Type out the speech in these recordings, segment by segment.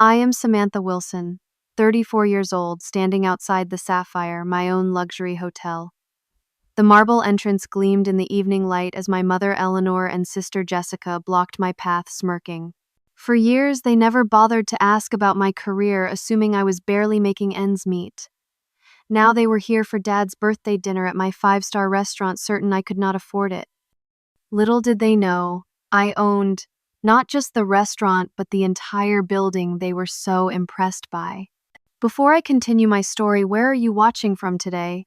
I am Samantha Wilson, 34 years old, standing outside the Sapphire, my own luxury hotel. The marble entrance gleamed in the evening light as my mother Eleanor and sister Jessica blocked my path, smirking. For years, they never bothered to ask about my career, assuming I was barely making ends meet. Now they were here for Dad's birthday dinner at my five-star restaurant, certain I could not afford it. Little did they know, I owned not just the restaurant, but the entire building they were so impressed by. Before I continue my story, where are you watching from today?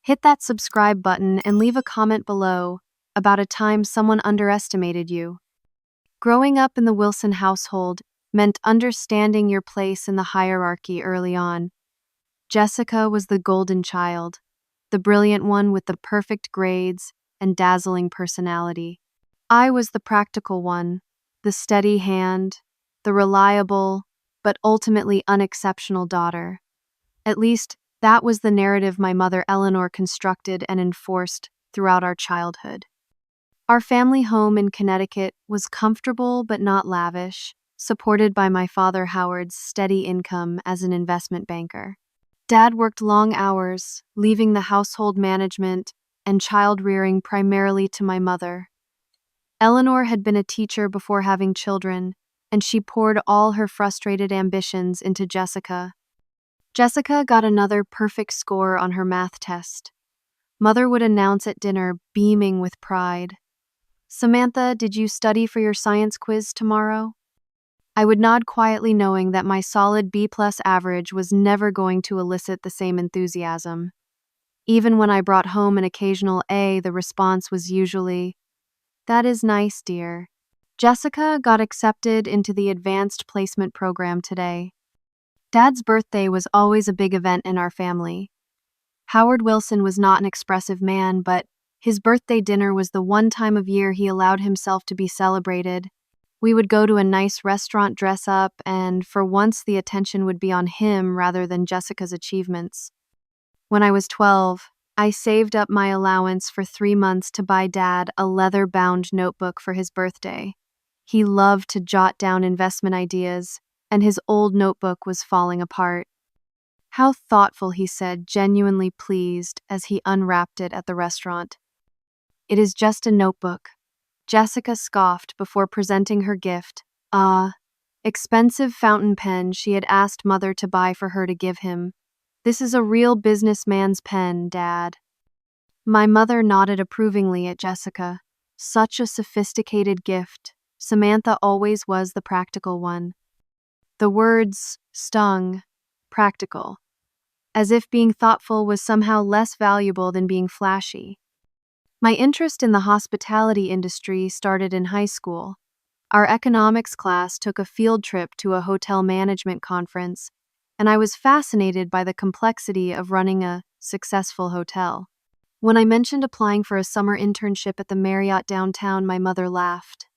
Hit that subscribe button and leave a comment below about a time someone underestimated you. Growing up in the Wilson household meant understanding your place in the hierarchy early on. Jessica was the golden child, the brilliant one with the perfect grades and dazzling personality. I was the practical one, the steady hand, the reliable, but ultimately unexceptional daughter. At least, that was the narrative my mother Eleanor constructed and enforced throughout our childhood. Our family home in Connecticut was comfortable but not lavish, supported by my father Howard's steady income as an investment banker. Dad worked long hours, leaving the household management and child rearing primarily to my mother. Eleanor had been a teacher before having children, and she poured all her frustrated ambitions into Jessica. Jessica got another perfect score on her math test. Mother would announce at dinner, beaming with pride, "Samantha, did you study for your science quiz tomorrow?" I would nod quietly, knowing that my solid B+ average was never going to elicit the same enthusiasm. Even when I brought home an occasional A, the response was usually, "That is nice, dear." Jessica got accepted into the advanced placement program today. Dad's birthday was always a big event in our family. Howard Wilson was not an expressive man, but his birthday dinner was the one time of year he allowed himself to be celebrated. We would go to a nice restaurant, dress up, and for once the attention would be on him rather than Jessica's achievements. When I was 12, I saved up my allowance for 3 months to buy Dad a leather-bound notebook for his birthday. He loved to jot down investment ideas, and his old notebook was falling apart. "How thoughtful," he said, genuinely pleased as he unwrapped it at the restaurant. "It is just a notebook." Jessica scoffed before presenting her gift, expensive fountain pen she had asked Mother to buy for her to give him. "This is a real businessman's pen, Dad." My mother nodded approvingly at Jessica. Such a sophisticated gift. Samantha always was the practical one. The words stung, practical, as if being thoughtful was somehow less valuable than being flashy. My interest in the hospitality industry started in high school. Our economics class took a field trip to a hotel management conference, and I was fascinated by the complexity of running a successful hotel. When I mentioned applying for a summer internship at the Marriott downtown, my mother laughed.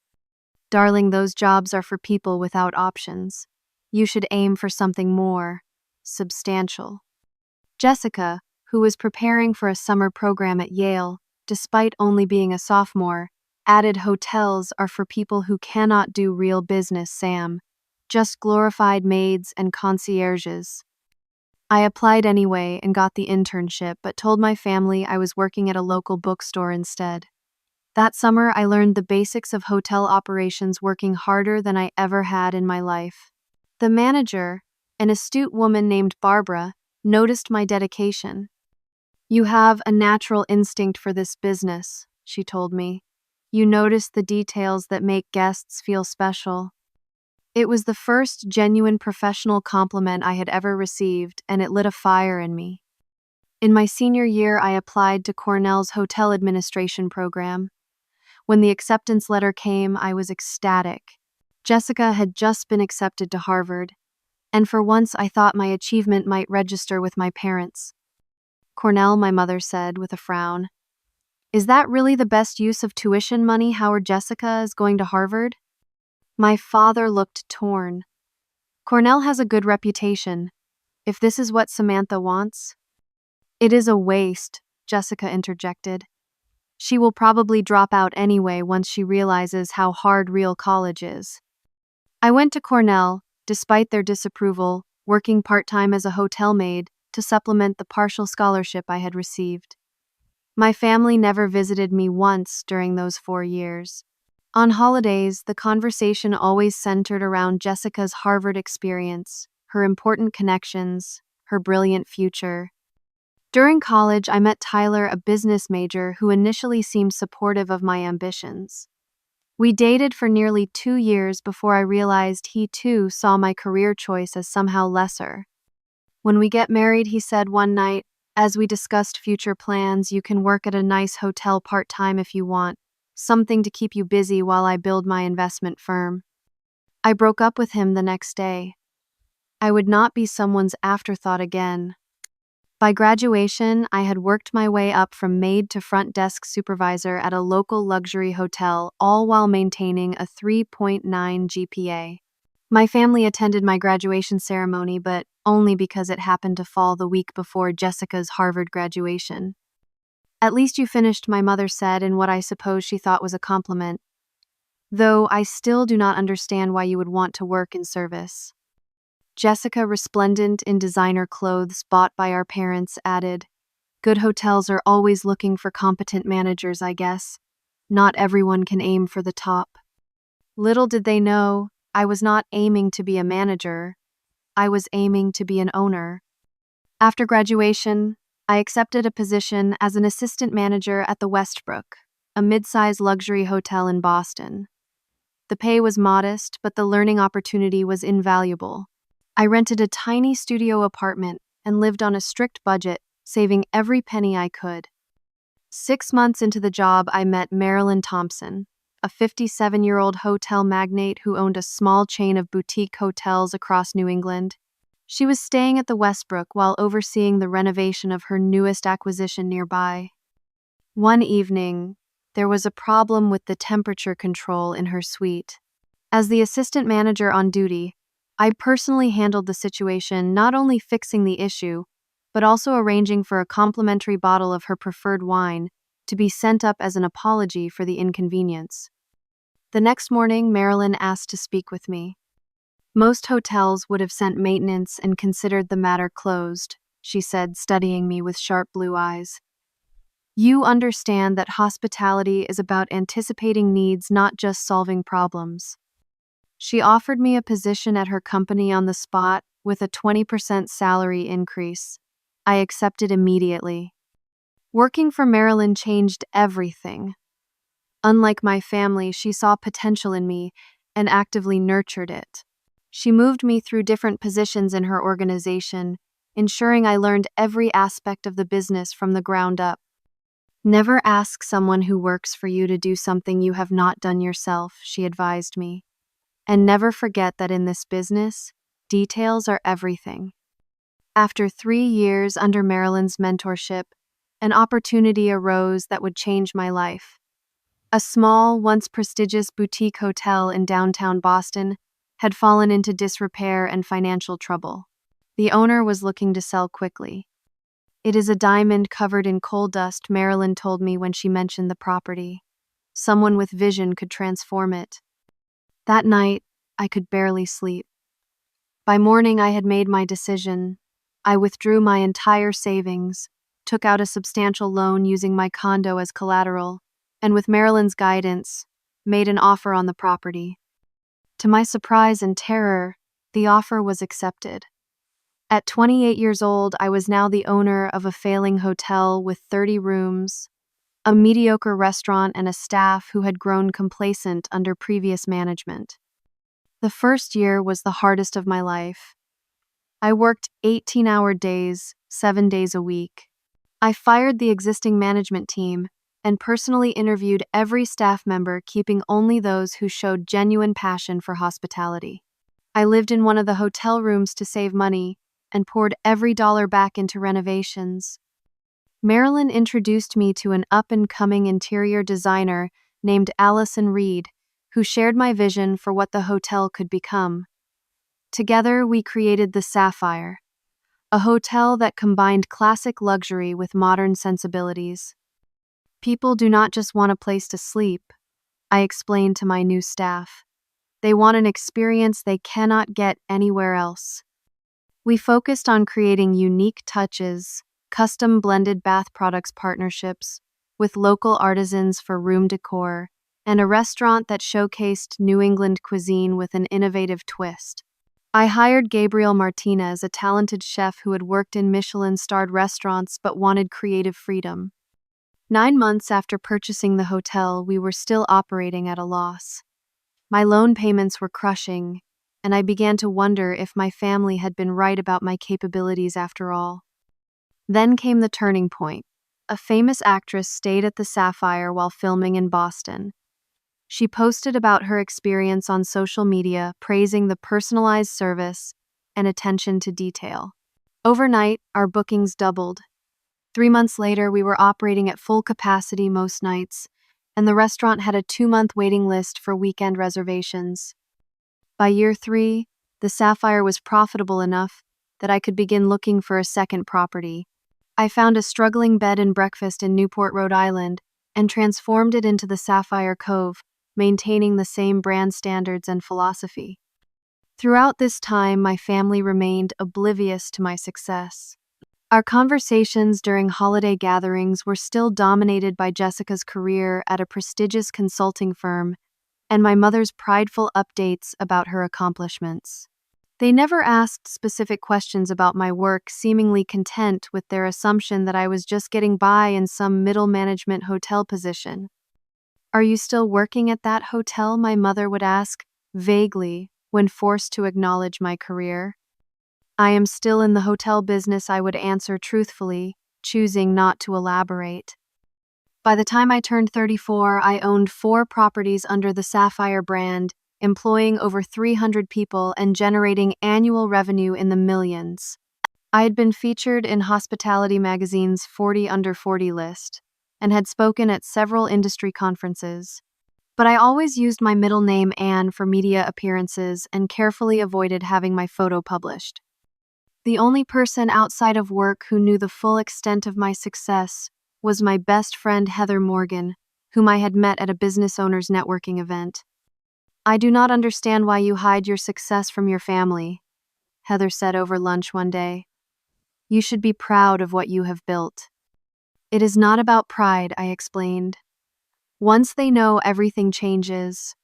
"Darling, those jobs are for people without options. You should aim for something more substantial." Jessica, who was preparing for a summer program at Yale, despite only being a sophomore, added, "Hotels are for people who cannot do real business, Sam. Just glorified maids and concierges." I applied anyway and got the internship, but told my family I was working at a local bookstore instead. That summer, I learned the basics of hotel operations, working harder than I ever had in my life. The manager, an astute woman named Barbara, noticed my dedication. "You have a natural instinct for this business," she told me. "You notice the details that make guests feel special." It was the first genuine professional compliment I had ever received, and it lit a fire in me. In my senior year, I applied to Cornell's hotel administration program. When the acceptance letter came, I was ecstatic. Jessica had just been accepted to Harvard, and for once I thought my achievement might register with my parents. "Cornell," my mother said with a frown. "Is that really the best use of tuition money, Howard? Jessica is going to Harvard?" My father looked torn. "Cornell has a good reputation. If this is what Samantha wants." "It is a waste," Jessica interjected. "She will probably drop out anyway once she realizes how hard real college is." I went to Cornell, despite their disapproval, working part-time as a hotel maid to supplement the partial scholarship I had received. My family never visited me once during those 4 years. On holidays, the conversation always centered around Jessica's Harvard experience, her important connections, her brilliant future. During college, I met Tyler, a business major who initially seemed supportive of my ambitions. We dated for nearly 2 years before I realized he too saw my career choice as somehow lesser. When we get married, he said one night, as we discussed future plans, you can work at a nice hotel part-time if you want, something to keep you busy while I build my investment firm. I broke up with him the next day. I would not be someone's afterthought again. By graduation, I had worked my way up from maid to front desk supervisor at a local luxury hotel, all while maintaining a 3.9 GPA. My family attended my graduation ceremony, but only because it happened to fall the week before Jessica's Harvard graduation. "At least you finished," my mother said in what I suppose she thought was a compliment. "Though I still do not understand why you would want to work in service." Jessica, resplendent in designer clothes bought by our parents, added, "Good hotels are always looking for competent managers, I guess. Not everyone can aim for the top." Little did they know, I was not aiming to be a manager. I was aiming to be an owner. After graduation, I accepted a position as an assistant manager at the Westbrook, a mid-size luxury hotel in Boston. The pay was modest, but the learning opportunity was invaluable. I rented a tiny studio apartment and lived on a strict budget, saving every penny I could. 6 months into the job, I met Marilyn Thompson, a 57-year-old hotel magnate who owned a small chain of boutique hotels across New England. She was staying at the Westbrook while overseeing the renovation of her newest acquisition nearby. One evening, there was a problem with the temperature control in her suite. As the assistant manager on duty, I personally handled the situation, not only fixing the issue, but also arranging for a complimentary bottle of her preferred wine to be sent up as an apology for the inconvenience. The next morning, Marilyn asked to speak with me. "Most hotels would have sent maintenance and considered the matter closed," she said, studying me with sharp blue eyes. "You understand that hospitality is about anticipating needs, not just solving problems." She offered me a position at her company on the spot with a 20% salary increase. I accepted immediately. Working for Marilyn changed everything. Unlike my family, she saw potential in me and actively nurtured it. She moved me through different positions in her organization, ensuring I learned every aspect of the business from the ground up. "Never ask someone who works for you to do something you have not done yourself," she advised me. "And never forget that in this business, details are everything." After 3 years under Marilyn's mentorship, an opportunity arose that would change my life. A small, once prestigious boutique hotel in downtown Boston had fallen into disrepair and financial trouble. The owner was looking to sell quickly. "It is a diamond covered in coal dust," Marilyn told me when she mentioned the property. "Someone with vision could transform it." That night, I could barely sleep. By morning, I had made my decision. I withdrew my entire savings, took out a substantial loan using my condo as collateral, and with Marilyn's guidance, made an offer on the property. To my surprise and terror, the offer was accepted. At 28 years old, I was now the owner of a failing hotel with 30 rooms, a mediocre restaurant, and a staff who had grown complacent under previous management. The first year was the hardest of my life. I worked 18-hour days, 7 days a week. I fired the existing management team and personally interviewed every staff member, keeping only those who showed genuine passion for hospitality. I lived in one of the hotel rooms to save money and poured every dollar back into renovations. Marilyn introduced me to an up-and-coming interior designer named Allison Reed, who shared my vision for what the hotel could become. Together, we created the Sapphire, a hotel that combined classic luxury with modern sensibilities. "People do not just want a place to sleep," I explained to my new staff. They want an experience they cannot get anywhere else. We focused on creating unique touches, custom blended bath products partnerships with local artisans for room decor, and a restaurant that showcased New England cuisine with an innovative twist. I hired Gabriel Martinez, a talented chef who had worked in Michelin-starred restaurants but wanted creative freedom. 9 months after purchasing the hotel, we were still operating at a loss. My loan payments were crushing, and I began to wonder if my family had been right about my capabilities after all. Then came the turning point. A famous actress stayed at the Sapphire while filming in Boston. She posted about her experience on social media, praising the personalized service and attention to detail. Overnight, our bookings doubled. 3 months later, we were operating at full capacity most nights, and the restaurant had a 2-month waiting list for weekend reservations. By year 3, the Sapphire was profitable enough that I could begin looking for a second property. I found a struggling bed and breakfast in Newport, Rhode Island, and transformed it into the Sapphire Cove, maintaining the same brand standards and philosophy. Throughout this time, my family remained oblivious to my success. Our conversations during holiday gatherings were still dominated by Jessica's career at a prestigious consulting firm and my mother's prideful updates about her accomplishments. They never asked specific questions about my work, seemingly content with their assumption that I was just getting by in some middle management hotel position. "Are you still working at that hotel?" my mother would ask, vaguely, when forced to acknowledge my career. "I am still in the hotel business," I would answer truthfully, choosing not to elaborate. By the time I turned 34, I owned 4 properties under the Sapphire brand, employing over 300 people and generating annual revenue in the millions. I had been featured in Hospitality Magazine's 40 Under 40 list and had spoken at several industry conferences. But I always used my middle name Anne for media appearances and carefully avoided having my photo published. The only person outside of work who knew the full extent of my success was my best friend Heather Morgan, whom I had met at a business owners networking event. "I do not understand why you hide your success from your family," Heather said over lunch one day. "You should be proud of what you have built." "It is not about pride," I explained. "Once they know, everything changes.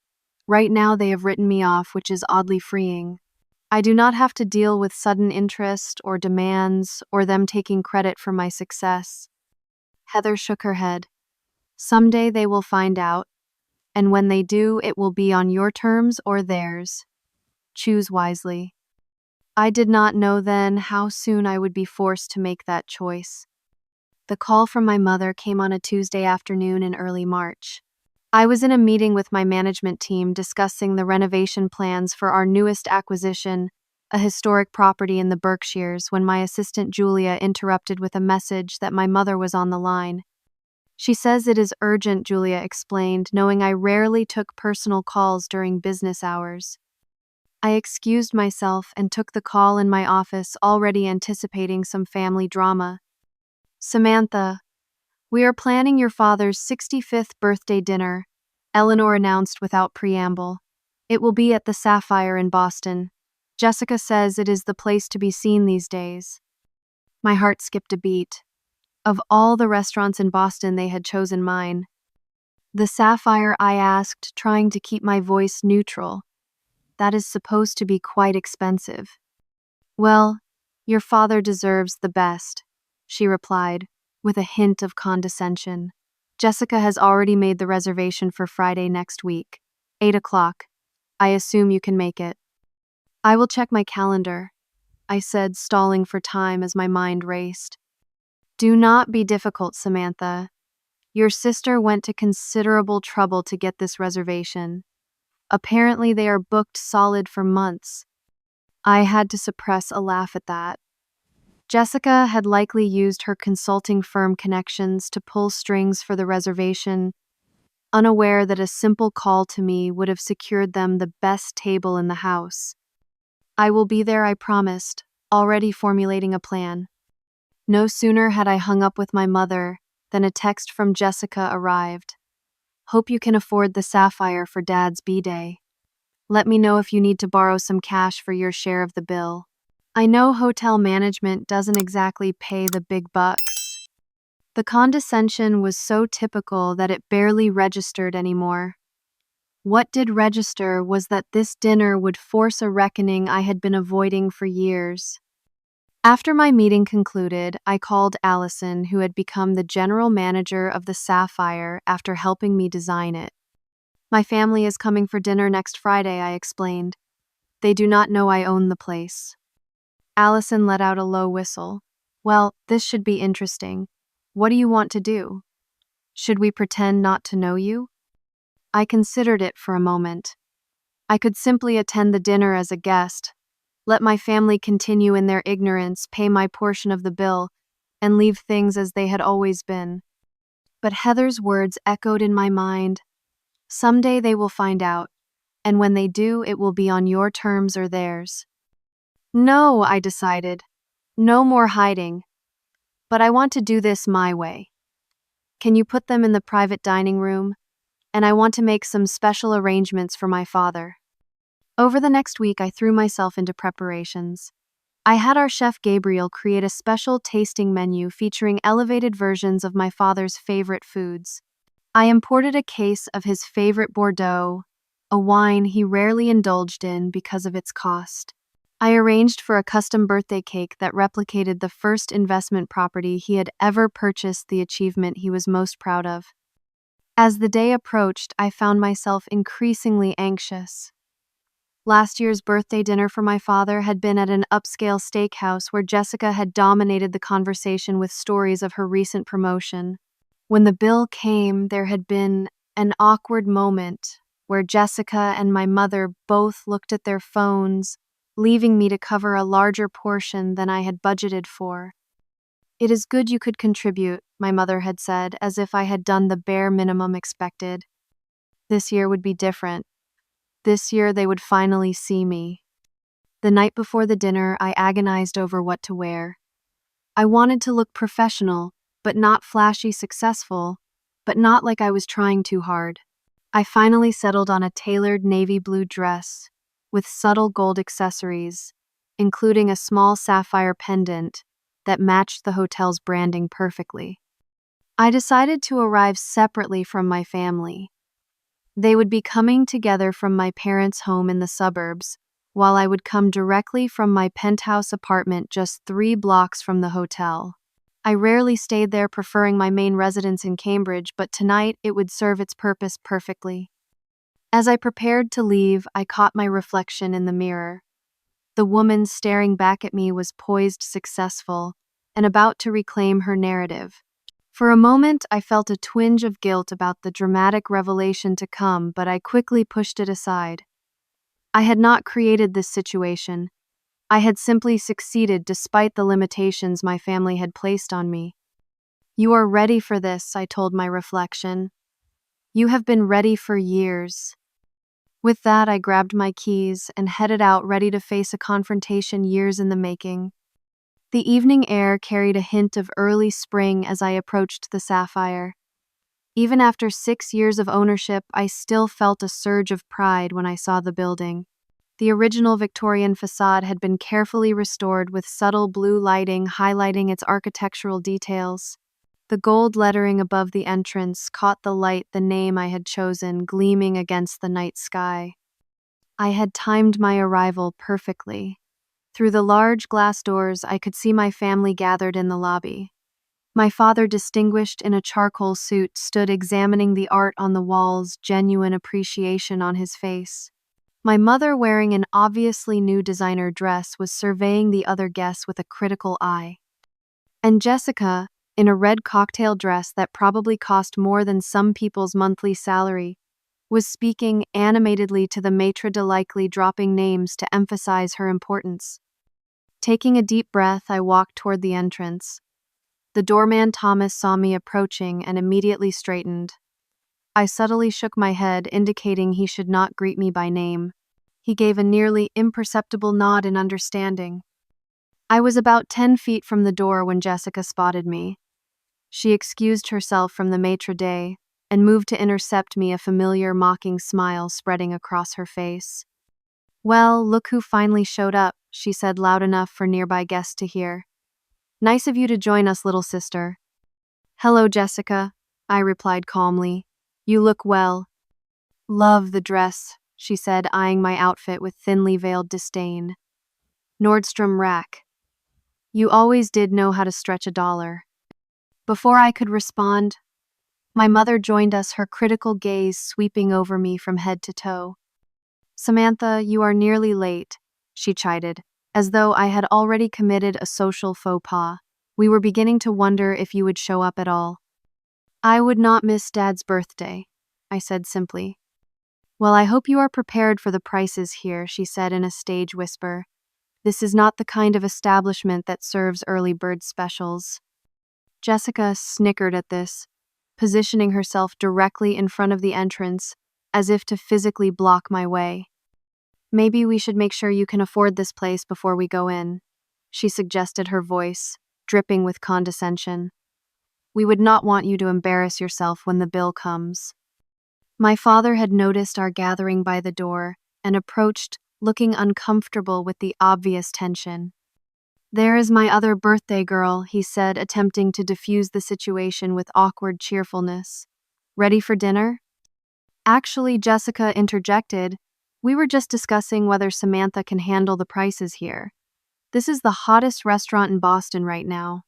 Right now they have written me off, which is oddly freeing. I do not have to deal with sudden interest or demands or them taking credit for my success." Heather shook her head. "Someday they will find out, and when they do, it will be on your terms or theirs. Choose wisely." I did not know then how soon I would be forced to make that choice. The call from my mother came on a Tuesday afternoon in early March. I was in a meeting with my management team discussing the renovation plans for our newest acquisition, a historic property in the Berkshires, when my assistant Julia interrupted with a message that my mother was on the line. "She says it is urgent," Julia explained, knowing I rarely took personal calls during business hours. I excused myself and took the call in my office, already anticipating some family drama. "Samantha, we are planning your father's 65th birthday dinner," Eleanor announced without preamble. "It will be at the Sapphire in Boston. Jessica says it is the place to be seen these days." My heart skipped a beat. Of all the restaurants in Boston, they had chosen mine. "The Sapphire?" I asked, trying to keep my voice neutral. "That is supposed to be quite expensive." "Well, your father deserves the best," she replied, with a hint of condescension. "Jessica has already made the reservation for Friday next week, 8 o'clock. I assume you can make it." "I will check my calendar," I said, stalling for time as my mind raced. "Do not be difficult, Samantha. Your sister went to considerable trouble to get this reservation. Apparently they are booked solid for months." I had to suppress a laugh at that. Jessica had likely used her consulting firm connections to pull strings for the reservation, unaware that a simple call to me would have secured them the best table in the house. "I will be there," I promised, already formulating a plan. No sooner had I hung up with my mother than a text from Jessica arrived. "Hope you can afford the Sapphire for Dad's B-Day. Let me know if you need to borrow some cash for your share of the bill. I know hotel management doesn't exactly pay the big bucks. The condescension was so typical that it barely registered anymore. What did register was that this dinner would force a reckoning I had been avoiding for years. After my meeting concluded, I called Allison, who had become the general manager of the Sapphire after helping me design it. My family is coming for dinner next Friday, I explained. They do not know I own the place. Allison let out a low whistle. Well, this should be interesting. What do you want to do? Should we pretend not to know you? I considered it for a moment. I could simply attend the dinner as a guest, let my family continue in their ignorance, pay my portion of the bill, and leave things as they had always been. But Heather's words echoed in my mind. Someday they will find out, and when they do, it will be on your terms or theirs. No, I decided. No more hiding. But I want to do this my way. Can you put them in the private dining room? And I want to make some special arrangements for my father. Over the next week, I threw myself into preparations. I had our chef Gabriel create a special tasting menu featuring elevated versions of my father's favorite foods. I imported a case of his favorite Bordeaux, a wine he rarely indulged in because of its cost. I arranged for a custom birthday cake that replicated the first investment property he had ever purchased, the achievement he was most proud of. As the day approached, I found myself increasingly anxious. Last year's birthday dinner for my father had been at an upscale steakhouse where Jessica had dominated the conversation with stories of her recent promotion. When the bill came, there had been an awkward moment where Jessica and my mother both looked at their phones, leaving me to cover a larger portion than I had budgeted for. It is good you could contribute, my mother had said, as if I had done the bare minimum expected. This year would be different. This year they would finally see me. The night before the dinner, I agonized over what to wear. I wanted to look professional, but not flashy successful, but not like I was trying too hard. I finally settled on a tailored navy blue dress with subtle gold accessories, including a small sapphire pendant that matched the hotel's branding perfectly. I decided to arrive separately from my family. They would be coming together from my parents' home in the suburbs, while I would come directly from my penthouse apartment just 3 blocks from the hotel. I rarely stayed there, preferring my main residence in Cambridge, but tonight it would serve its purpose perfectly. As I prepared to leave, I caught my reflection in the mirror. The woman staring back at me was poised, successful, and about to reclaim her narrative. For a moment, I felt a twinge of guilt about the dramatic revelation to come, but I quickly pushed it aside. I had not created this situation. I had simply succeeded despite the limitations my family had placed on me. You are ready for this, I told my reflection. You have been ready for years. With that, I grabbed my keys and headed out, ready to face a confrontation years in the making. The evening air carried a hint of early spring as I approached the Sapphire. Even after 6 years of ownership, I still felt a surge of pride when I saw the building. The original Victorian facade had been carefully restored with subtle blue lighting highlighting its architectural details. The gold lettering above the entrance caught the light, the name I had chosen gleaming against the night sky. I had timed my arrival perfectly. Through the large glass doors, I could see my family gathered in the lobby. My father, distinguished in a charcoal suit, stood examining the art on the walls, genuine appreciation on his face. My mother, wearing an obviously new designer dress, was surveying the other guests with a critical eye. And Jessica, in a red cocktail dress that probably cost more than some people's monthly salary, was speaking animatedly to the maitre d', likely dropping names to emphasize her importance. Taking a deep breath, I walked toward the entrance. The doorman Thomas saw me approaching and immediately straightened. I subtly shook my head, indicating he should not greet me by name. He gave a nearly imperceptible nod in understanding. I was about 10 feet from the door when Jessica spotted me. She excused herself from the maitre d' and moved to intercept me, a familiar, mocking smile spreading across her face. Well, look who finally showed up, she said loud enough for nearby guests to hear. Nice of you to join us, little sister. Hello, Jessica, I replied calmly. You look well. Love the dress, she said, eyeing my outfit with thinly veiled disdain. Nordstrom Rack. You always did know how to stretch $1. Before I could respond, my mother joined us, her critical gaze sweeping over me from head to toe. Samantha, you are nearly late, she chided, as though I had already committed a social faux pas. We were beginning to wonder if you would show up at all. I would not miss Dad's birthday, I said simply. Well, I hope you are prepared for the prices here, she said in a stage whisper. This is not the kind of establishment that serves early bird specials. Jessica snickered at this, positioning herself directly in front of the entrance, as if to physically block my way. Maybe we should make sure you can afford this place before we go in, she suggested, her voice dripping with condescension. We would not want you to embarrass yourself when the bill comes. My father had noticed our gathering by the door and approached, looking uncomfortable with the obvious tension. There is my other birthday girl, he said, attempting to diffuse the situation with awkward cheerfulness. Ready for dinner? Actually, Jessica interjected, we were just discussing whether Samantha can handle the prices here. This is the hottest restaurant in Boston right now.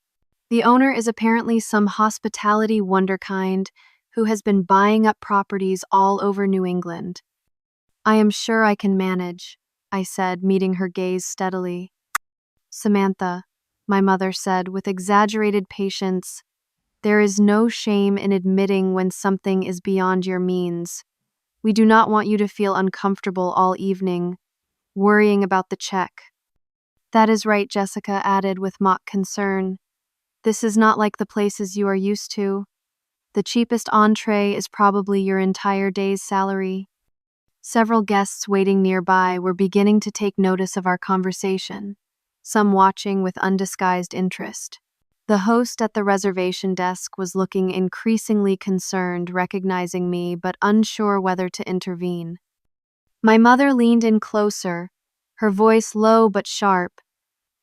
The owner is apparently some hospitality wonderkind who has been buying up properties all over New England. I am sure I can manage, I said, meeting her gaze steadily. Samantha, my mother said with exaggerated patience, there is no shame in admitting when something is beyond your means. We do not want you to feel uncomfortable all evening, worrying about the check. That is right, Jessica added with mock concern. This is not like the places you are used to. The cheapest entree is probably your entire day's salary. Several guests waiting nearby were beginning to take notice of our conversation, some watching with undisguised interest. The host at the reservation desk was looking increasingly concerned, recognizing me, but unsure whether to intervene. My mother leaned in closer, her voice low but sharp.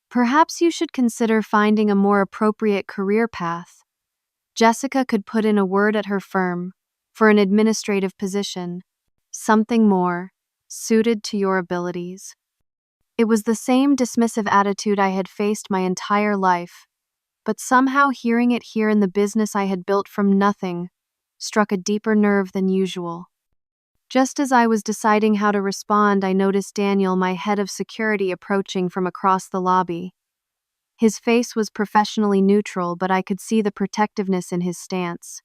Perhaps you should consider finding a more appropriate career path. Jessica could put in a word at her firm for an administrative position, something more suited to your abilities. It was the same dismissive attitude I had faced my entire life, but somehow hearing it here in the business I had built from nothing struck a deeper nerve than usual. Just as I was deciding how to respond, I noticed Daniel, my head of security, approaching from across the lobby. His face was professionally neutral, but I could see the protectiveness in his stance.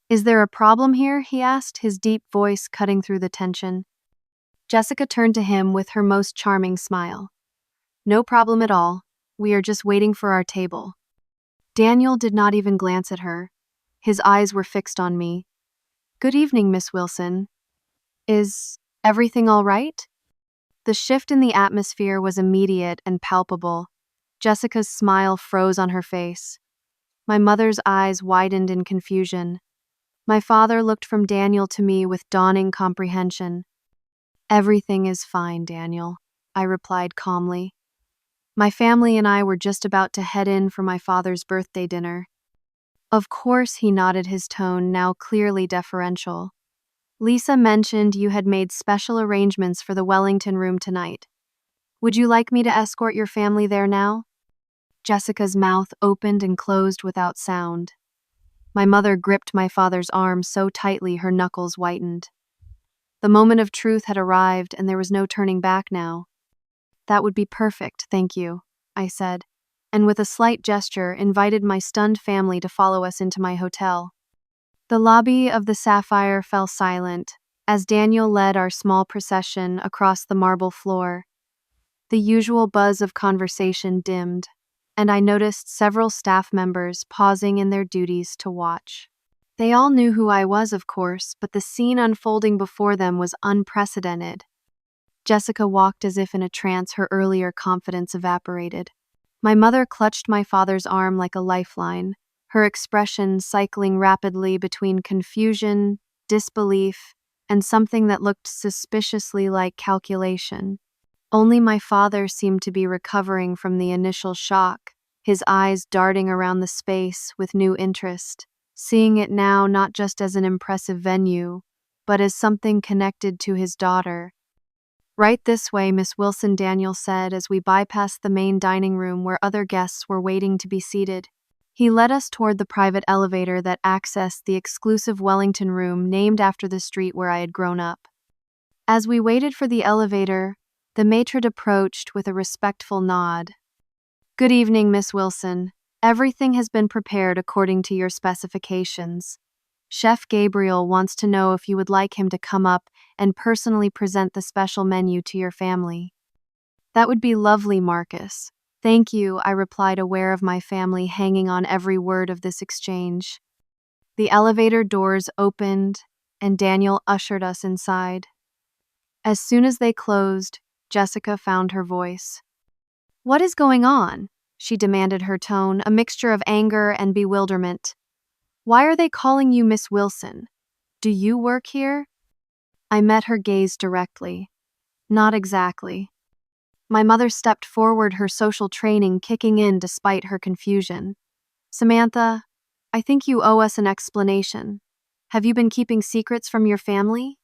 Is there a problem here? He asked, his deep voice cutting through the tension. Jessica turned to him with her most charming smile. No problem at all. We are just waiting for our table. Daniel did not even glance at her. His eyes were fixed on me. Good evening, Miss Wilson. Is everything all right? The shift in the atmosphere was immediate and palpable. Jessica's smile froze on her face. My mother's eyes widened in confusion. My father looked from Daniel to me with dawning comprehension. Everything is fine, Daniel, I replied calmly. My family and I were just about to head in for my father's birthday dinner. Of course, he nodded, his tone now clearly deferential. Lisa mentioned you had made special arrangements for the Wellington room tonight. Would you like me to escort your family there now? Jessica's mouth opened and closed without sound. My mother gripped my father's arm so tightly her knuckles whitened. The moment of truth had arrived, and there was no turning back now. That would be perfect, thank you, I said, and with a slight gesture invited my stunned family to follow us into my hotel. The lobby of the Sapphire fell silent as Daniel led our small procession across the marble floor. The usual buzz of conversation dimmed, and I noticed several staff members pausing in their duties to watch. They all knew who I was, of course, but the scene unfolding before them was unprecedented. Jessica walked as if in a trance, her earlier confidence evaporated. My mother clutched my father's arm like a lifeline, her expression cycling rapidly between confusion, disbelief, and something that looked suspiciously like calculation. Only my father seemed to be recovering from the initial shock, his eyes darting around the space with new interest, seeing it now not just as an impressive venue, but as something connected to his daughter. "Right this way, Miss Wilson," Daniel said as we bypassed the main dining room where other guests were waiting to be seated. He led us toward the private elevator that accessed the exclusive Wellington room named after the street where I had grown up. As we waited for the elevator, the matron approached with a respectful nod. "Good evening, Miss Wilson. Everything has been prepared according to your specifications. Chef Gabriel wants to know if you would like him to come up and personally present the special menu to your family." "That would be lovely, Marcus. Thank you," I replied, aware of my family hanging on every word of this exchange. The elevator doors opened, and Daniel ushered us inside. As soon as they closed, Jessica found her voice. "What is going on?" she demanded, her tone a mixture of anger and bewilderment. "Why are they calling you Miss Wilson? Do you work here?" I met her gaze directly. "Not exactly." My mother stepped forward, her social training kicking in despite her confusion. "Samantha, I think you owe us an explanation. Have you been keeping secrets from your family?"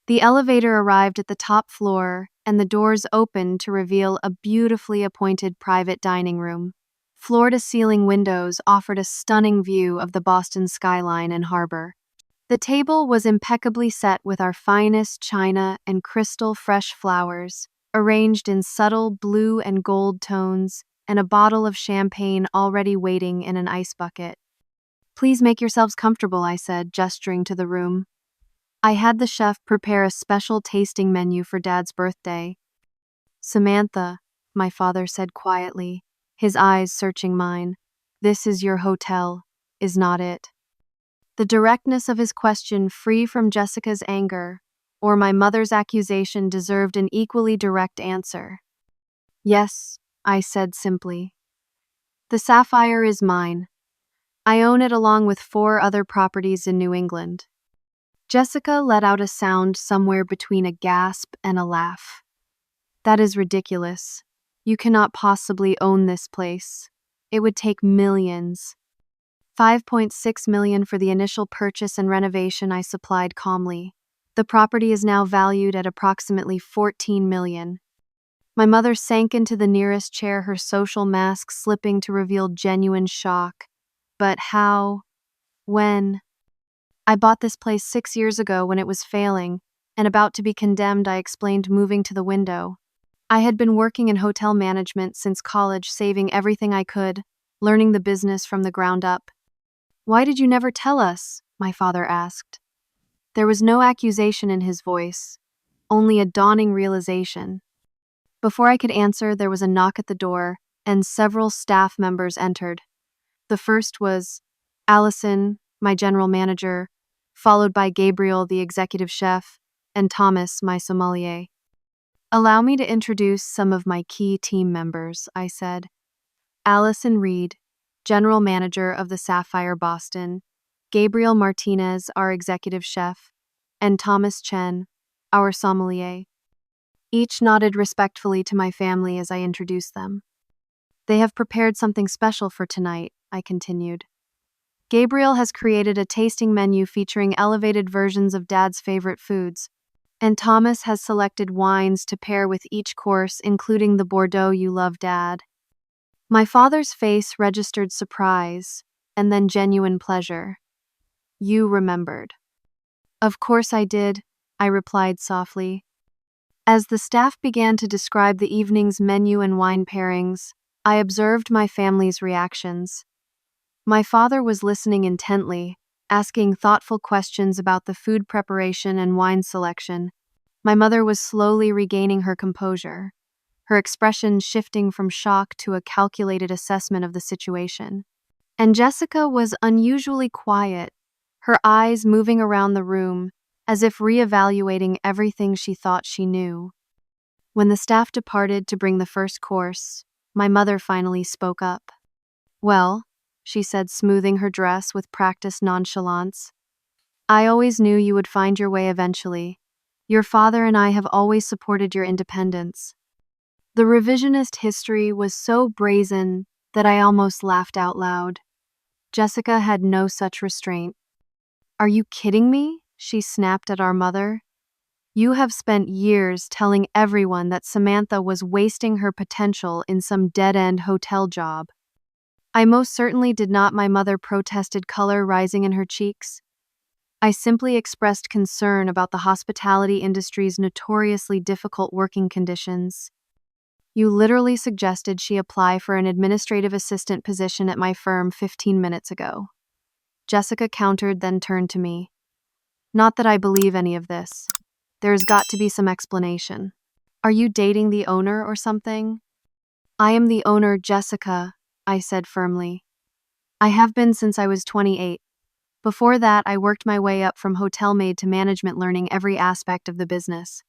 The elevator arrived at the top floor, and the doors opened to reveal a beautifully appointed private dining room. Floor-to-ceiling windows offered a stunning view of the Boston skyline and harbor. The table was impeccably set with our finest china and crystal fresh flowers, arranged in subtle blue and gold tones, and a bottle of champagne already waiting in an ice bucket. "Please make yourselves comfortable," I said, gesturing to the room. I had the chef prepare a special tasting menu for Dad's birthday. "Samantha," my father said quietly, his eyes searching mine, "this is your hotel, is not it?" The directness of his question, free from Jessica's anger or my mother's accusation, deserved an equally direct answer. "Yes," I said simply. "The Sapphire is mine. I own it along with 4 other properties in New England." Jessica let out a sound somewhere between a gasp and a laugh. "That is ridiculous. You cannot possibly own this place. It would take millions." $5.6 million for the initial purchase and renovation, I supplied calmly. The property is now valued at approximately $14 million. My mother sank into the nearest chair, her social mask slipping to reveal genuine shock. "But how? When?" "I bought this place 6 years ago when it was failing, and about to be condemned," I explained, moving to the window. I had been working in hotel management since college, saving everything I could, learning the business from the ground up. "Why did you never tell us?" my father asked. There was no accusation in his voice, only a dawning realization. Before I could answer, there was a knock at the door, and several staff members entered. The first was Allison, my general manager, followed by Gabriel, the executive chef, and Thomas, my sommelier. "Allow me to introduce some of my key team members," I said. Allison Reed, general manager of the Sapphire Boston, Gabriel Martinez, our executive chef, and Thomas Chen, our sommelier. Each nodded respectfully to my family as I introduced them. "They have prepared something special for tonight," I continued. "Gabriel has created a tasting menu featuring elevated versions of Dad's favorite foods, and Thomas has selected wines to pair with each course, including the Bordeaux you love, Dad." My father's face registered surprise, and then genuine pleasure. "You remembered." "Of course I did," I replied softly. As the staff began to describe the evening's menu and wine pairings, I observed my family's reactions. My father was listening intently, asking thoughtful questions about the food preparation and wine selection. My mother was slowly regaining her composure, her expression shifting from shock to a calculated assessment of the situation. And Jessica was unusually quiet, her eyes moving around the room, as if reevaluating everything she thought she knew. When the staff departed to bring the first course, my mother finally spoke up. "Well," she said, smoothing her dress with practiced nonchalance, "I always knew you would find your way eventually. Your father and I have always supported your independence." The revisionist history was so brazen that I almost laughed out loud. Jessica had no such restraint. "Are you kidding me?" she snapped at our mother. "You have spent years telling everyone that Samantha was wasting her potential in some dead-end hotel job." "I most certainly did not," my mother protested, color rising in her cheeks. "I simply expressed concern about the hospitality industry's notoriously difficult working conditions." "You literally suggested she apply for an administrative assistant position at my firm 15 minutes ago." Jessica countered, then turned to me. "Not that I believe any of this. There's got to be some explanation. Are you dating the owner or something?" "I am the owner, Jessica," I said firmly. "I have been since I was 28. Before that, I worked my way up from hotel maid to management, learning every aspect of the business."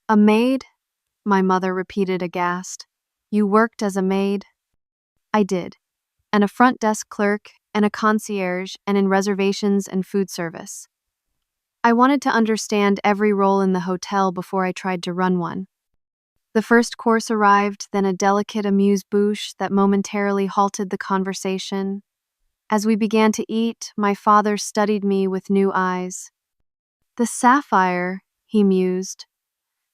"A maid?" my mother repeated, aghast. "You worked as a maid?" "I did. And a front desk clerk, and a concierge, and in reservations and food service. I wanted to understand every role in the hotel before I tried to run one." The first course arrived, then a delicate amuse-bouche that momentarily halted the conversation. As we began to eat, my father studied me with new eyes. "The Sapphire," he mused.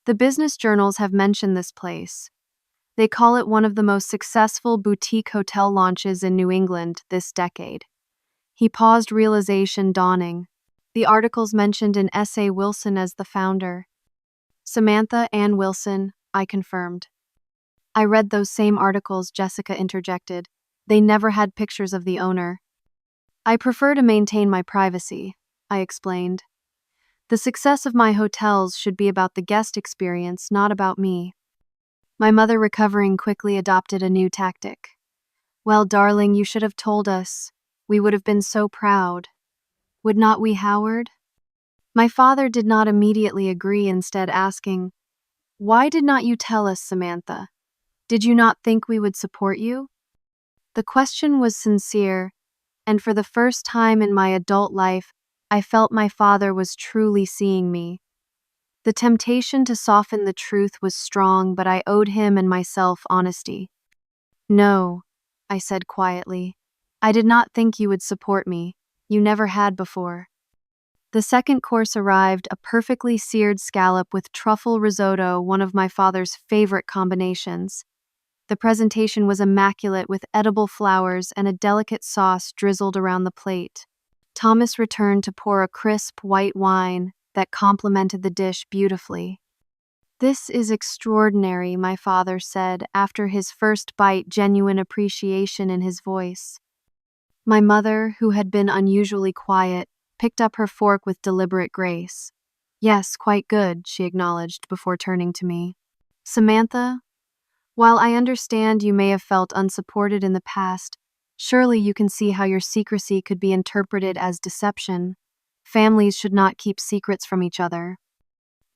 "The business journals have mentioned this place. They call it one of the most successful boutique hotel launches in New England this decade." He paused, realization dawning. "The articles mentioned in S.A. Wilson as the founder." "Samantha Ann Wilson," I confirmed. "I read those same articles," Jessica interjected. "They never had pictures of the owner." "I prefer to maintain my privacy," I explained. "The success of my hotels should be about the guest experience, not about me." My mother, recovering quickly, adopted a new tactic. "Well, darling, you should have told us. We would have been so proud. Would not we, Howard?" My father did not immediately agree, instead asking, "Why did not you tell us, Samantha? Did you not think we would support you?" The question was sincere, and for the first time in my adult life, I felt my father was truly seeing me. The temptation to soften the truth was strong, but I owed him and myself honesty. "No," I said quietly. "I did not think you would support me. You never had before." The second course arrived, a perfectly seared scallop with truffle risotto, one of my father's favorite combinations. The presentation was immaculate, with edible flowers and a delicate sauce drizzled around the plate. Thomas returned to pour a crisp white wine that complemented the dish beautifully. "This is extraordinary," my father said, after his first bite, genuine appreciation in his voice. My mother, who had been unusually quiet, picked up her fork with deliberate grace. "Yes, quite good," she acknowledged before turning to me. "Samantha, while I understand you may have felt unsupported in the past, surely you can see how your secrecy could be interpreted as deception. Families should not keep secrets from each other."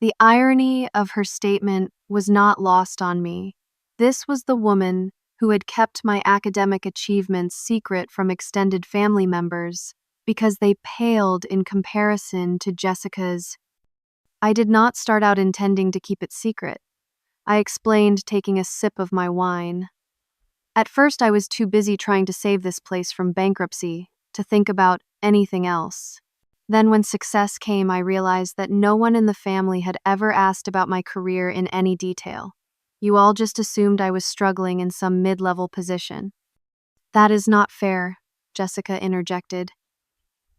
The irony of her statement was not lost on me. This was the woman who had kept my academic achievements secret from extended family members because they paled in comparison to Jessica's. "I did not start out intending to keep it secret," I explained, taking a sip of my wine. "At first, I was too busy trying to save this place from bankruptcy to think about anything else. Then when success came, I realized that no one in the family had ever asked about my career in any detail. You all just assumed I was struggling in some mid-level position." "That is not fair," Jessica interjected.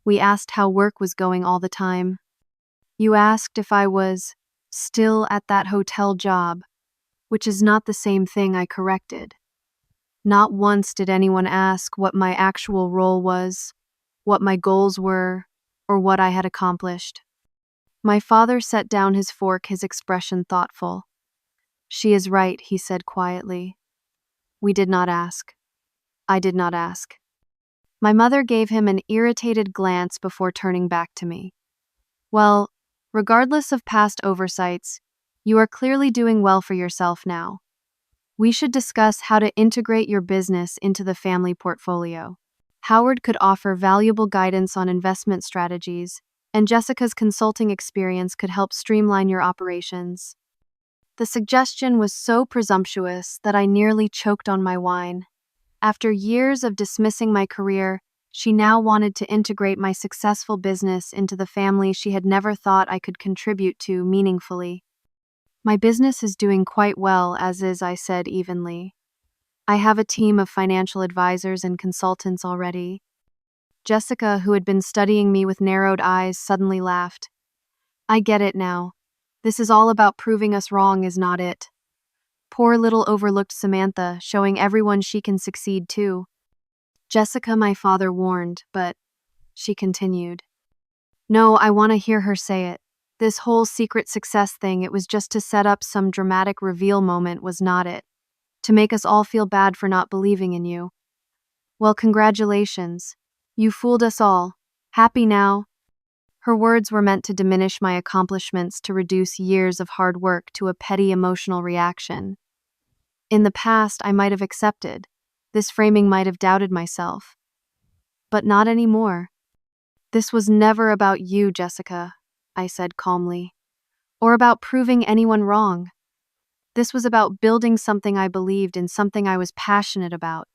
"We asked how work was going all the time. You asked if I was still at that hotel job, which is not the same thing," I corrected. "Not once did anyone ask what my actual role was, what my goals were, or what I had accomplished." My father set down his fork, his expression thoughtful. "She is right," he said quietly. "We did not ask. I did not ask." My mother gave him an irritated glance before turning back to me. "Well, regardless of past oversights, you are clearly doing well for yourself now. We should discuss how to integrate your business into the family portfolio. Howard could offer valuable guidance on investment strategies, and Jessica's consulting experience could help streamline your operations." The suggestion was so presumptuous that I nearly choked on my wine. After years of dismissing my career, she now wanted to integrate my successful business into the family she had never thought I could contribute to meaningfully. My business is doing quite well, as is, I said evenly. I have a team of financial advisors and consultants already. Jessica, who had been studying me with narrowed eyes, suddenly laughed. I get it now. This is all about proving us wrong, is not it? Poor little overlooked Samantha, showing everyone she can succeed too. Jessica, my father warned, but she continued. No, I want to hear her say it. This whole secret success thing, it was just to set up some dramatic reveal moment, was not it? To make us all feel bad for not believing in you. Well, congratulations. You fooled us all. Happy now? Her words were meant to diminish my accomplishments, to reduce years of hard work to a petty emotional reaction. In the past, I might have accepted. This framing might have doubted myself. But not anymore. This was never about you, Jessica, I said calmly, or about proving anyone wrong. This was about building something I believed in, something I was passionate about.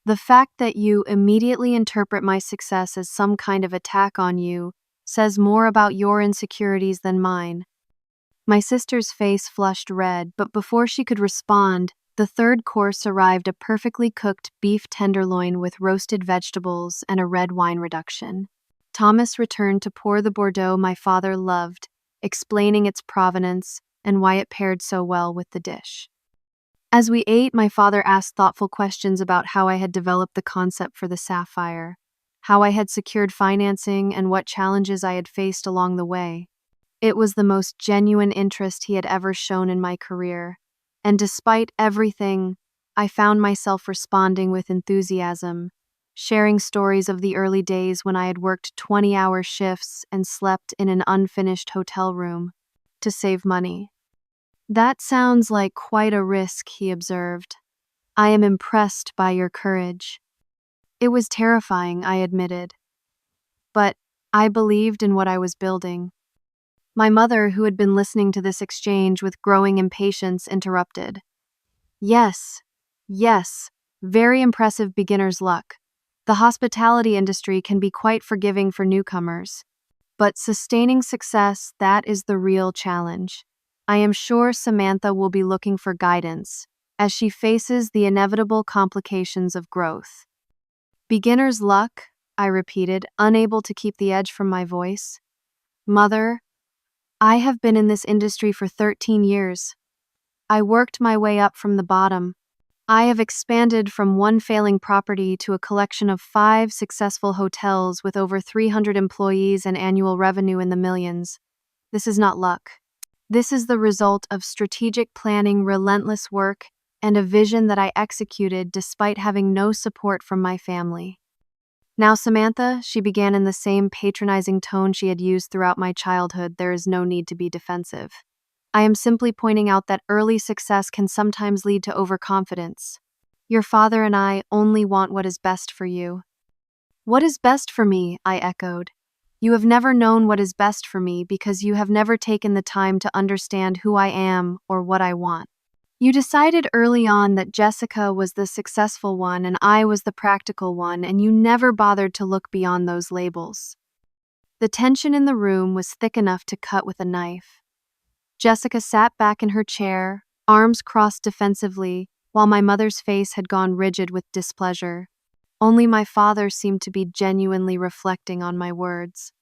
The fact that you immediately interpret my success as some kind of attack on you says more about your insecurities than mine. My sister's face flushed red, but before she could respond, the third course arrived, a perfectly cooked beef tenderloin with roasted vegetables and a red wine reduction. Thomas returned to pour the Bordeaux my father loved, explaining its provenance and why it paired so well with the dish. As we ate, my father asked thoughtful questions about how I had developed the concept for the sapphire, how I had secured financing, and what challenges I had faced along the way. It was the most genuine interest he had ever shown in my career, and despite everything, I found myself responding with enthusiasm, sharing stories of the early days when I had worked 20-hour shifts and slept in an unfinished hotel room to save money. That sounds like quite a risk, he observed. I am impressed by your courage. It was terrifying, I admitted. But I believed in what I was building. My mother, who had been listening to this exchange with growing impatience, interrupted. Yes, very impressive beginner's luck. The hospitality industry can be quite forgiving for newcomers. But sustaining success, that is the real challenge. I am sure Samantha will be looking for guidance as she faces the inevitable complications of growth. Beginner's luck, I repeated, unable to keep the edge from my voice. Mother, I have been in this industry for 13 years. I worked my way up from the bottom. I have expanded from one failing property to a collection of 5 successful hotels with over 300 employees and annual revenue in the millions. This is not luck. This is the result of strategic planning, relentless work, and a vision that I executed despite having no support from my family. Now, Samantha, she began in the same patronizing tone she had used throughout my childhood, there is no need to be defensive. I am simply pointing out that early success can sometimes lead to overconfidence. Your father and I only want what is best for you. What is best for me? I echoed. You have never known what is best for me because you have never taken the time to understand who I am or what I want. You decided early on that Jessica was the successful one and I was the practical one, and you never bothered to look beyond those labels. The tension in the room was thick enough to cut with a knife. Jessica sat back in her chair, arms crossed defensively, while my mother's face had gone rigid with displeasure. Only my father seemed to be genuinely reflecting on my words.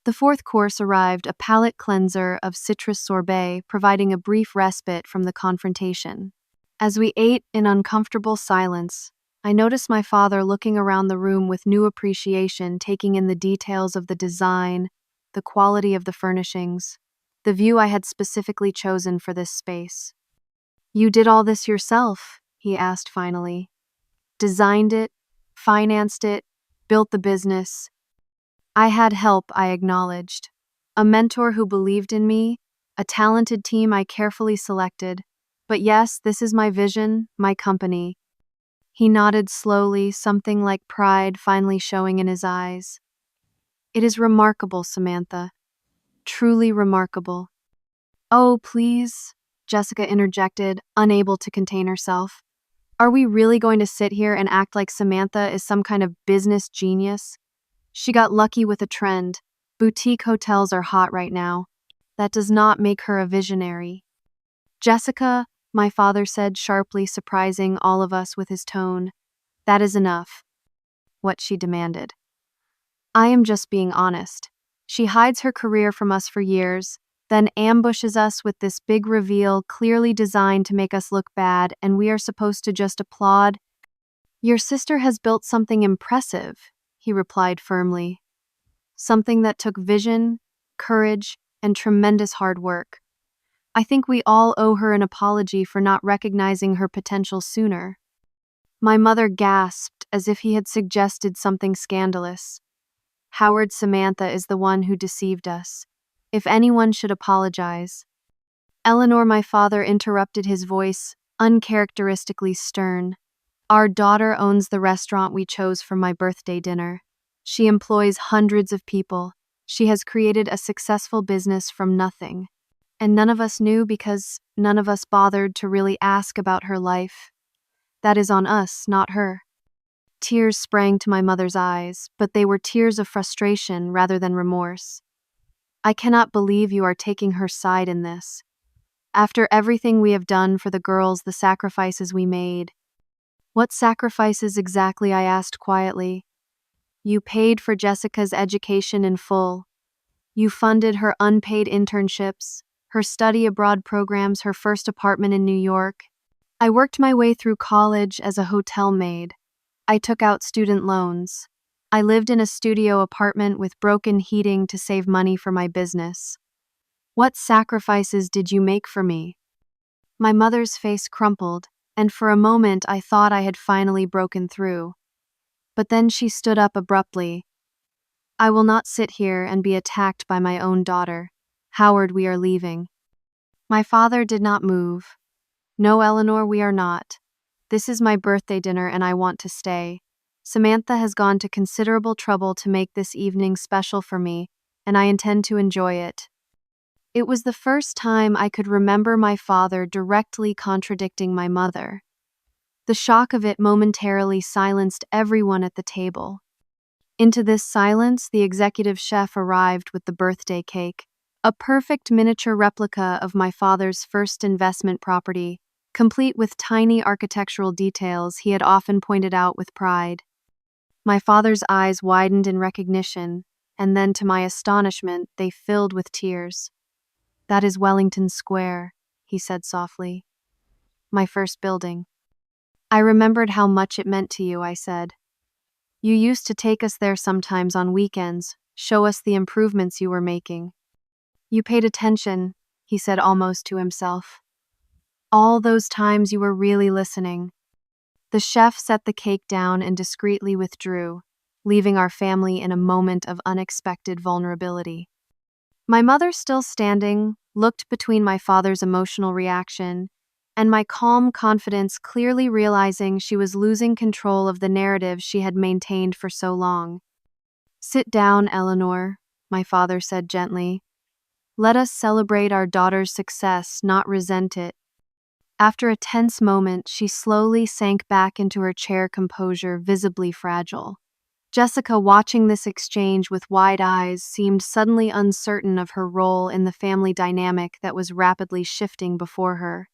The fourth course arrived, a palate cleanser of citrus sorbet, providing a brief respite from the confrontation. As we ate in uncomfortable silence, I noticed my father looking around the room with new appreciation, taking in the details of the design, the quality of the furnishings, the view I had specifically chosen for this space. You did all this yourself? He asked finally. Designed it, financed it, built the business. I had help, I acknowledged. A mentor who believed in me, a talented team I carefully selected. But yes, this is my vision, my company. He nodded slowly, something like pride finally showing in his eyes. It is remarkable, Samantha. Truly remarkable. Oh, please. Jessica interjected, unable to contain herself. Are we really going to sit here and act like Samantha is some kind of business genius? She got lucky with a trend. Boutique hotels are hot right now. That does not make her a visionary. Jessica, my father said sharply, surprising all of us with his tone. That is enough. What she demanded. I am just being honest. She hides her career from us for years, then ambushes us with this big reveal clearly designed to make us look bad, and we are supposed to just applaud. Your sister has built something impressive, he replied firmly. Something that took vision, courage, and tremendous hard work. I think we all owe her an apology for not recognizing her potential sooner. My mother gasped as if he had suggested something scandalous. Howard, Samantha is the one who deceived us. If anyone should apologize. Eleanor, my father interrupted, his voice uncharacteristically stern. Our daughter owns the restaurant we chose for my birthday dinner. She employs hundreds of people. She has created a successful business from nothing. And none of us knew because none of us bothered to really ask about her life. That is on us, not her. Tears sprang to my mother's eyes, but they were tears of frustration rather than remorse. I cannot believe you are taking her side in this. After everything we have done for the girls, the sacrifices we made. What sacrifices exactly? I asked quietly. You paid for Jessica's education in full. You funded her unpaid internships, her study abroad programs, her first apartment in New York. I worked my way through college as a hotel maid. I took out student loans. I lived in a studio apartment with broken heating to save money for my business. What sacrifices did you make for me? My mother's face crumpled, and for a moment I thought I had finally broken through. But then she stood up abruptly. I will not sit here and be attacked by my own daughter. Howard, we are leaving. My father did not move. No, Eleanor, we are not. This is my birthday dinner and I want to stay. Samantha has gone to considerable trouble to make this evening special for me, and I intend to enjoy it. It was the first time I could remember my father directly contradicting my mother. The shock of it momentarily silenced everyone at the table. Into this silence, the executive chef arrived with the birthday cake, a perfect miniature replica of my father's first investment property, complete with tiny architectural details he had often pointed out with pride. My father's eyes widened in recognition, and then to my astonishment, they filled with tears. That is Wellington Square, he said softly. My first building. I remembered how much it meant to you, I said. You used to take us there sometimes on weekends, show us the improvements you were making. You paid attention, he said almost to himself. All those times you were really listening. The chef set the cake down and discreetly withdrew, leaving our family in a moment of unexpected vulnerability. My mother, still standing, looked between my father's emotional reaction and my calm confidence, clearly realizing she was losing control of the narrative she had maintained for so long. Sit down, Eleanor, my father said gently. Let us celebrate our daughter's success, not resent it. After a tense moment, she slowly sank back into her chair, composure visibly fragile. Jessica, watching this exchange with wide eyes, seemed suddenly uncertain of her role in the family dynamic that was rapidly shifting before her.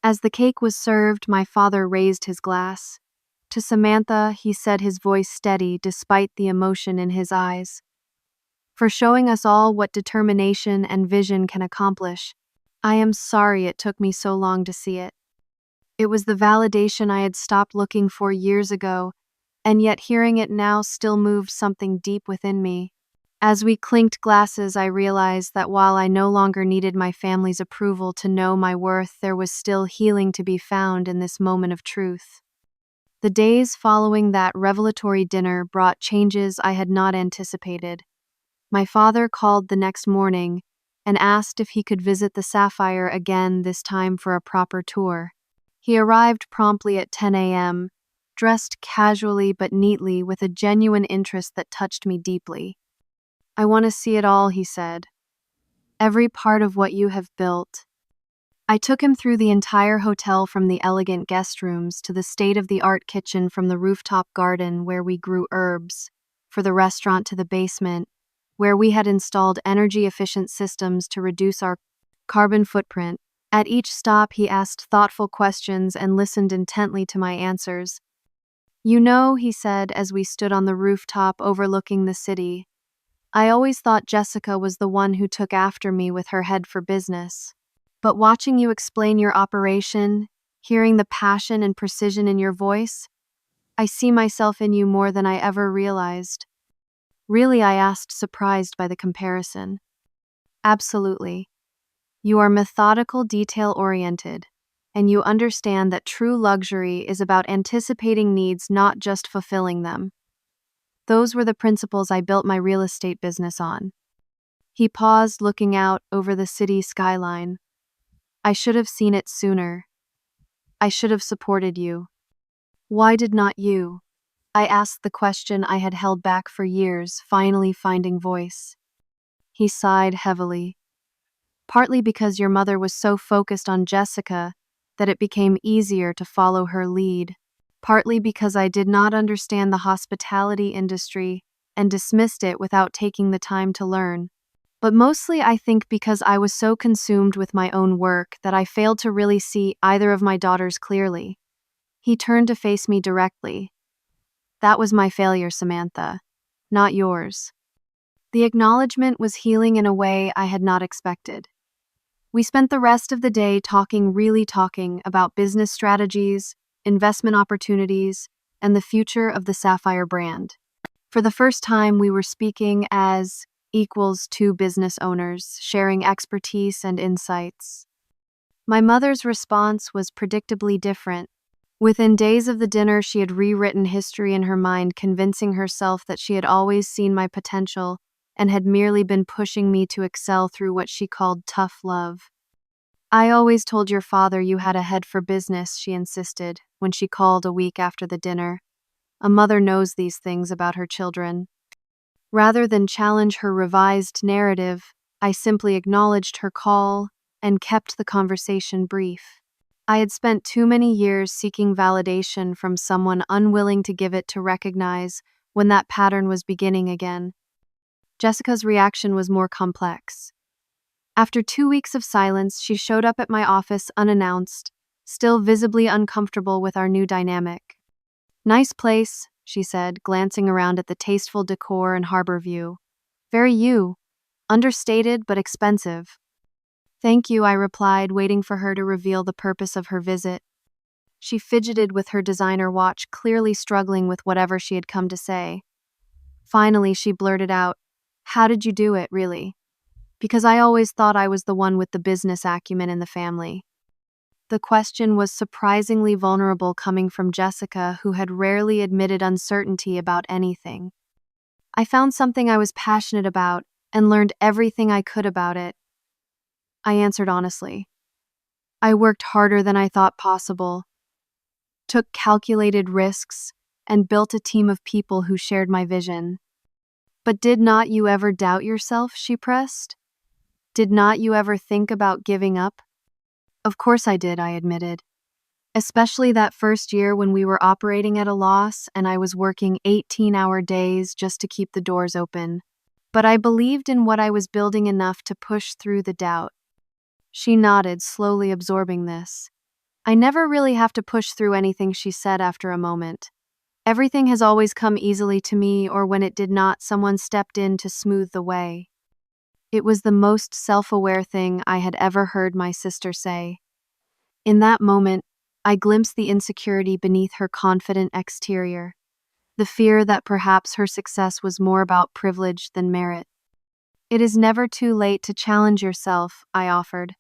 As the cake was served, my father raised his glass. To Samantha, he said, his voice steady despite the emotion in his eyes. For showing us all what determination and vision can accomplish. I am sorry it took me so long to see it. It was the validation I had stopped looking for years ago, and yet hearing it now still moved something deep within me. As we clinked glasses, I realized that while I no longer needed my family's approval to know my worth, there was still healing to be found in this moment of truth. The days following that revelatory dinner brought changes I had not anticipated. My father called the next morning and asked if he could visit the Sapphire again, this time for a proper tour. He arrived promptly at 10 a.m., dressed casually but neatly with a genuine interest that touched me deeply. I want to see it all, he said. Every part of what you have built. I took him through the entire hotel, from the elegant guest rooms to the state-of-the-art kitchen, from the rooftop garden where we grew herbs, for the restaurant to the basement, where we had installed energy-efficient systems to reduce our carbon footprint. At each stop, he asked thoughtful questions and listened intently to my answers. "You know," he said as we stood on the rooftop overlooking the city, "I always thought Jessica was the one who took after me with her head for business. But watching you explain your operation, hearing the passion and precision in your voice, I see myself in you more than I ever realized." "Really?" I asked, surprised by the comparison. "Absolutely. You are methodical, detail-oriented, and you understand that true luxury is about anticipating needs, not just fulfilling them. Those were the principles I built my real estate business on." He paused, looking out over the city skyline. "I should have seen it sooner. I should have supported you." "Why did not you?" I asked, the question I had held back for years, finally finding voice. He sighed heavily. "Partly because your mother was so focused on Jessica that it became easier to follow her lead. Partly because I did not understand the hospitality industry and dismissed it without taking the time to learn. But mostly, I think, because I was so consumed with my own work that I failed to really see either of my daughters clearly." He turned to face me directly. "That was my failure, Samantha, not yours." The acknowledgement was healing in a way I had not expected. We spent the rest of the day talking about business strategies, investment opportunities, and the future of the Sapphire brand. For the first time, we were speaking as equals two business owners, sharing expertise and insights. My mother's response was predictably different. Within days of the dinner, she had rewritten history in her mind, convincing herself that she had always seen my potential and had merely been pushing me to excel through what she called tough love. "I always told your father you had a head for business," she insisted, when she called a week after the dinner. "A mother knows these things about her children." Rather than challenge her revised narrative, I simply acknowledged her call and kept the conversation brief. I had spent too many years seeking validation from someone unwilling to give it to recognize when that pattern was beginning again. Jessica's reaction was more complex. After 2 weeks of silence, she showed up at my office unannounced, still visibly uncomfortable with our new dynamic. "Nice place," she said, glancing around at the tasteful decor and harbor view. "Very you. Understated but expensive." "Thank you," I replied, waiting for her to reveal the purpose of her visit. She fidgeted with her designer watch, clearly struggling with whatever she had come to say. Finally, she blurted out, "How did you do it, really?" "Because I always thought I was the one with the business acumen in the family." The question was surprisingly vulnerable, coming from Jessica, who had rarely admitted uncertainty about anything. "I found something I was passionate about and learned everything I could about it," I answered honestly. "I worked harder than I thought possible, took calculated risks, and built a team of people who shared my vision." "But did not you ever doubt yourself?" she pressed. "Did not you ever think about giving up?" "Of course I did," I admitted. "Especially that first year when we were operating at a loss and I was working 18-hour days just to keep the doors open. But I believed in what I was building enough to push through the doubt." She nodded, slowly absorbing this. "I never really have to push through anything," she said after a moment. "Everything has always come easily to me, or when it did not, someone stepped in to smooth the way." It was the most self-aware thing I had ever heard my sister say. In that moment, I glimpsed the insecurity beneath her confident exterior, the fear that perhaps her success was more about privilege than merit. "It is never too late to challenge yourself," I offered,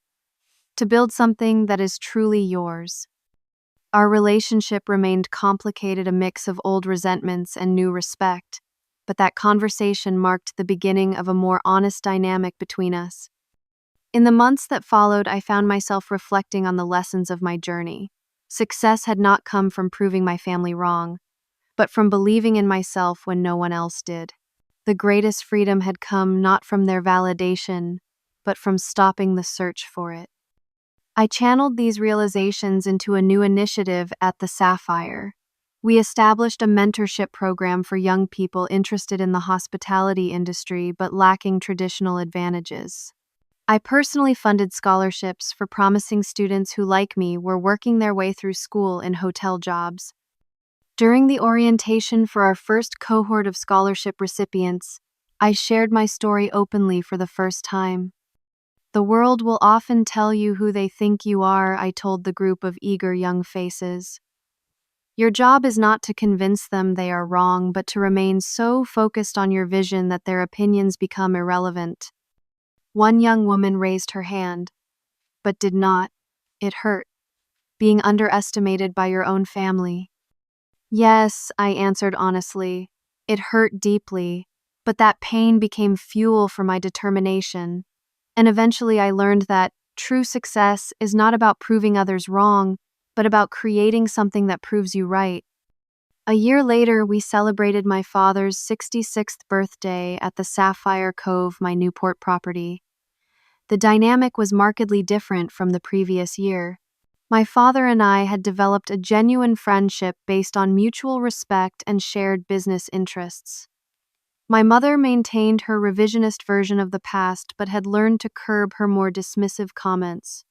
"to build something that is truly yours." Our relationship remained complicated, a mix of old resentments and new respect, but that conversation marked the beginning of a more honest dynamic between us. In the months that followed, I found myself reflecting on the lessons of my journey. Success had not come from proving my family wrong, but from believing in myself when no one else did. The greatest freedom had come not from their validation, but from stopping the search for it. I channeled these realizations into a new initiative at the Sapphire. We established a mentorship program for young people interested in the hospitality industry but lacking traditional advantages. I personally funded scholarships for promising students who, like me, were working their way through school in hotel jobs. During the orientation for our first cohort of scholarship recipients, I shared my story openly for the first time. "The world will often tell you who they think you are," I told the group of eager young faces. "Your job is not to convince them they are wrong, but to remain so focused on your vision that their opinions become irrelevant." One young woman raised her hand, but did not. It hurt, being underestimated by your own family. "Yes," I answered honestly. "It hurt deeply, but that pain became fuel for my determination. And eventually I learned that true success is not about proving others wrong, but about creating something that proves you right." A year later, we celebrated my father's 66th birthday at the Sapphire Cove, my Newport property. The dynamic was markedly different from the previous year. My father and I had developed a genuine friendship based on mutual respect and shared business interests. My mother maintained her revisionist version of the past but had learned to curb her more dismissive comments.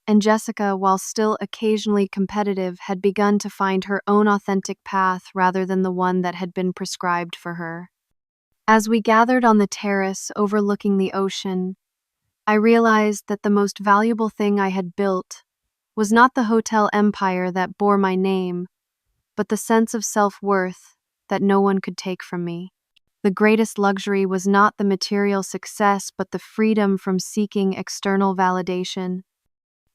And Jessica, while still occasionally competitive, had begun to find her own authentic path rather than the one that had been prescribed for her. As we gathered on the terrace overlooking the ocean, I realized that the most valuable thing I had built was not the hotel empire that bore my name, but the sense of self-worth that no one could take from me. The greatest luxury was not the material success, but the freedom from seeking external validation.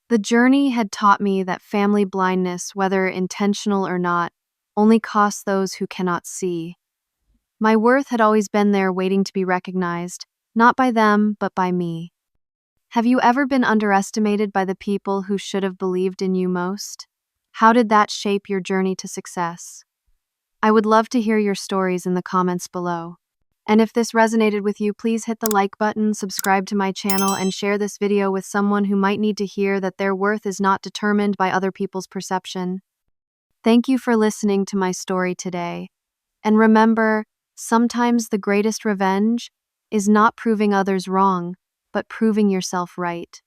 The journey had taught me that family blindness, whether intentional or not, only costs those who cannot see. My worth had always been there waiting to be recognized, not by them, but by me. Have you ever been underestimated by the people who should have believed in you most? How did that shape your journey to success? I would love to hear your stories in the comments below. And if this resonated with you, please hit the like button, subscribe to my channel, and share this video with someone who might need to hear that their worth is not determined by other people's perception. Thank you for listening to my story today. And remember, sometimes the greatest revenge is not proving others wrong, but proving yourself right.